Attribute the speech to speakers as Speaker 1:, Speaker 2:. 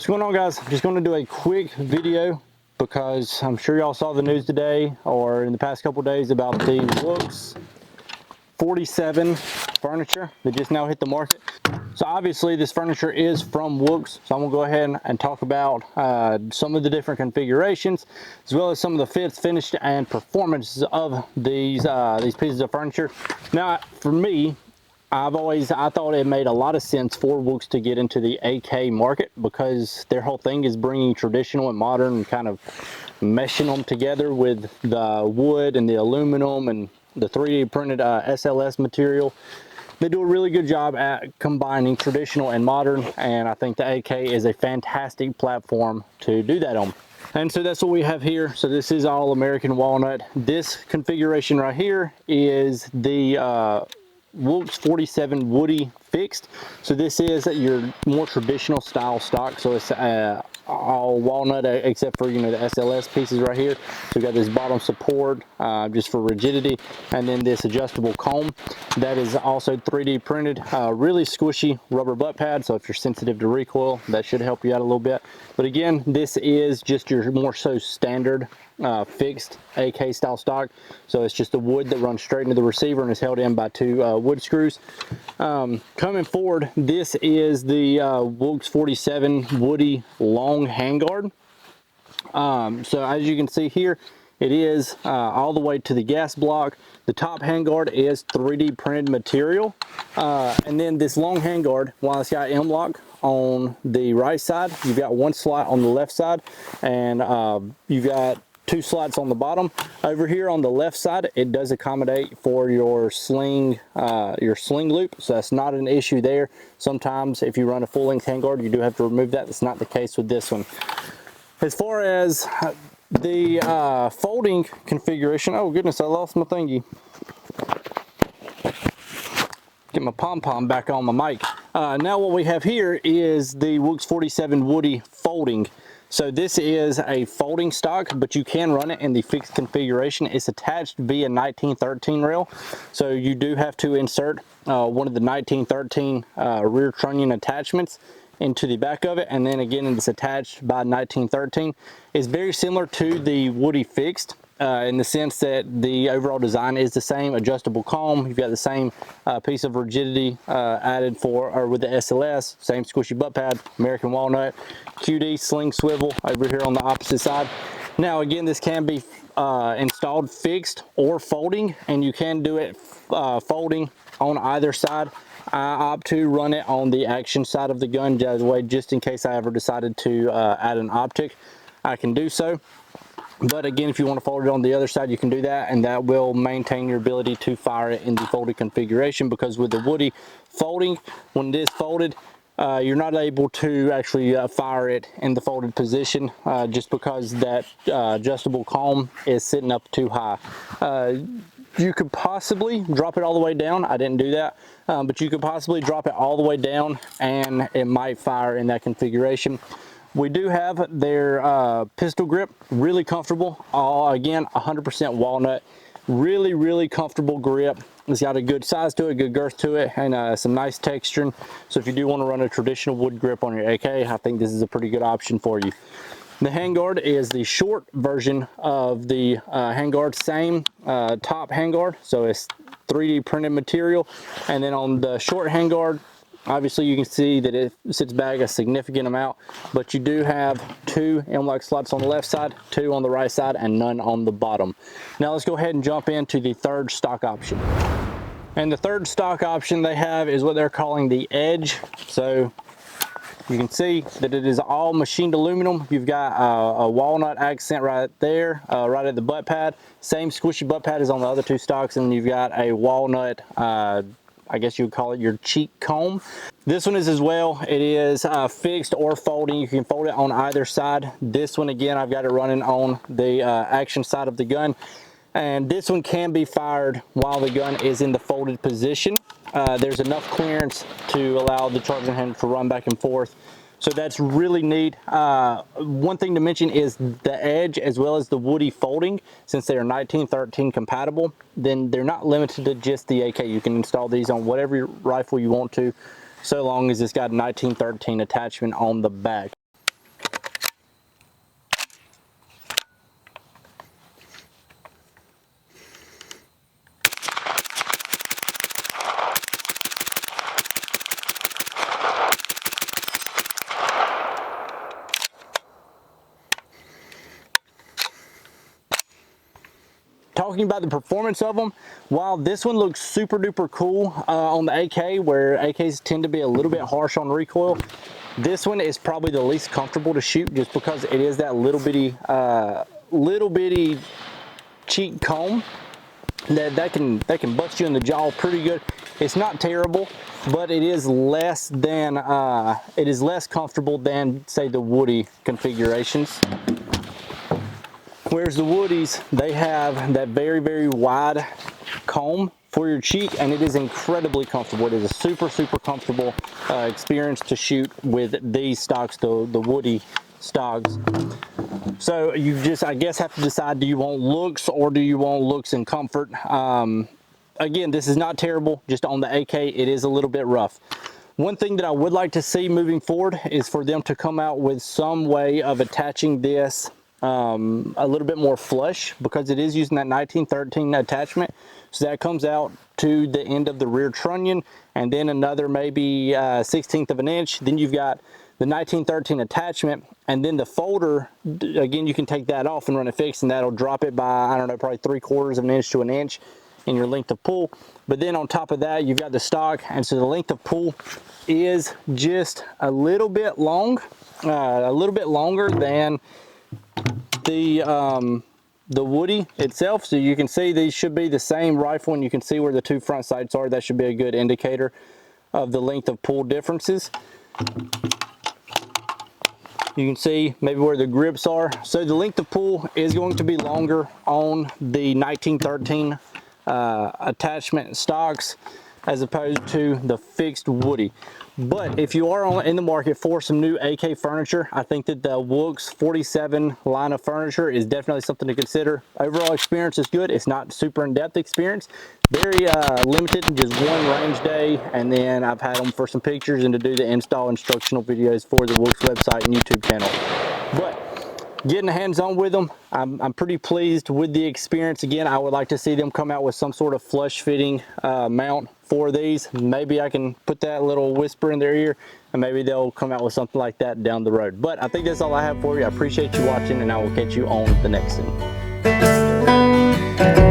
Speaker 1: What's going on, guys? I'm just going to do a quick video because I'm sure y'all saw the news today or in the past couple days about the Woox 47 furniture that just now hit the market. So obviously this furniture is from Woox, so I'm gonna go ahead and talk about some of the different configurations as well as some of the fits, finish, and performance of these pieces of furniture. Now, for me, I thought it made a lot of sense for Woox to get into the AK market because their whole thing is bringing traditional and modern and kind of meshing them together with the wood and the aluminum and the 3D printed SLS material. They do a really good job at combining traditional and modern, and I think the AK is a fantastic platform to do that on. And so that's what we have here. So this is all American walnut. This configuration right here is the Woox 47 Woody fixed. So this is your more traditional style stock. So it's all walnut except for, you know, the SLS pieces right here. So we got this bottom support just for rigidity, and then this adjustable comb that is also 3D printed, really squishy rubber butt pad. So if you're sensitive to recoil, that should help you out a little bit. But again, this is just your more so standard fixed AK style stock. So it's just the wood that runs straight into the receiver and is held in by two wood screws. Coming forward, this is the Woox 47 Woody long handguard. So as you can see here, it is all the way to the gas block. The top handguard is 3D printed material. And then this long handguard, while it's got M-lock on the right side, you've got one slot on the left side, and you've got two slots on the bottom. Over here on the left side, it does accommodate for your sling loop, so that's not an issue there. Sometimes if you run a full length handguard, you do have to remove that. That's not the case with this one. As far as the folding configuration, oh goodness, I lost my thingy. Get my pom-pom back on my mic. Now what we have here is the Woox 47 Woody folding. So this is a folding stock, but you can run it in the fixed configuration. It's attached via 1913 rail. So you do have to insert one of the 1913 rear trunnion attachments into the back of it, and then again it's attached by 1913. It's very similar to the Woody fixed in the sense that the overall design is the same. Adjustable comb, you've got the same piece of rigidity added with the SLS, same squishy butt pad, American walnut, QD sling swivel over here on the opposite side. Now again, this can be installed fixed or folding, and you can do it folding on either side. I opt to run it on the action side of the gun, just in case I ever decided to add an optic, I can do so. But again, if you want to fold it on the other side, you can do that, and that will maintain your ability to fire it in the folded configuration, because with the Woody folding, when it is folded, you're not able to actually fire it in the folded position just because that adjustable comb is sitting up too high. You could possibly drop it all the way down. I didn't do that, but you could possibly drop it all the way down and it might fire in that configuration. We do have their pistol grip, really comfortable. Again, 100% walnut, really comfortable grip. It's got a good size to it, good girth to it, and some nice texturing. So if you do want to run a traditional wood grip on your AK, I think this is a pretty good option for you. The handguard is the short version of the handguard, same top handguard, so it's 3D printed material. And then on the short handguard, obviously you can see that it sits back a significant amount, but you do have two M-lock slots on the left side, two on the right side, and none on the bottom. Now let's go ahead and jump into the third stock option. And the third stock option they have is what they're calling the Edge. So you can see that it is all machined aluminum. You've got a walnut accent right there, right at the butt pad. Same squishy butt pad as on the other two stocks, and you've got a walnut, I guess you would call it your cheek comb. This one is as well. It is fixed or folding. You can fold it on either side. This one, again, I've got it running on the action side of the gun. And this one can be fired while the gun is in the folded position. There's enough clearance to allow the charging handle to run back and forth. So that's really neat. One thing to mention is the Edge as well as the Woody folding, since they are 1913 compatible, then they're not limited to just the AK. You can install these on whatever rifle you want to, so long as it's got a 1913 attachment on the back. talking about the performance of them, while this one looks super duper cool on the AK, where AKs tend to be a little bit harsh on recoil, this one is probably the least comfortable to shoot, just because it is that little bitty cheek comb that can bust you in the jaw pretty good. It's not terrible, but it is less comfortable than, say, the Woody configurations. Whereas the Woodies, they have that very, very wide comb for your cheek, and it is incredibly comfortable. It is a super, super comfortable experience to shoot with these stocks, the Woody stocks. So you just, I guess, have to decide, do you want looks or do you want looks and comfort? Again, this is not terrible, just on the AK, it is a little bit rough. One thing that I would like to see moving forward is for them to come out with some way of attaching this a little bit more flush, because it is using that 1913 attachment. So that comes out to the end of the rear trunnion, and then another maybe 1/16 of an inch. Then you've got the 1913 attachment, and then the folder, again, you can take that off and run it fixed, and that'll drop it by, I don't know, probably 3/4 of an inch to an inch in your length of pull. But then on top of that, you've got the stock, and so the length of pull is just a little bit long, a little bit longer than the Woody itself. So you can see these should be the same rifle, and you can see where the two front sights are. That should be a good indicator of the length of pull differences. You can see maybe where the grips are. So the length of pull is going to be longer on the 1913 attachment stocks as opposed to the fixed Woody. But if you are in the market for some new AK furniture, I think that the Woox 47 line of furniture is definitely something to consider. Overall experience is good. It's not super in-depth experience. Very limited, just one range day, and then I've had them for some pictures and to do the install instructional videos for the Woox website and YouTube channel. But getting hands-on with them, I'm pretty pleased with the experience. Again, I would like to see them come out with some sort of flush fitting mount for these. Maybe I can put that little whisper in their ear, and maybe they'll come out with something like that down the road. But I think that's all I have for you. I appreciate you watching, and I will catch you on the next one.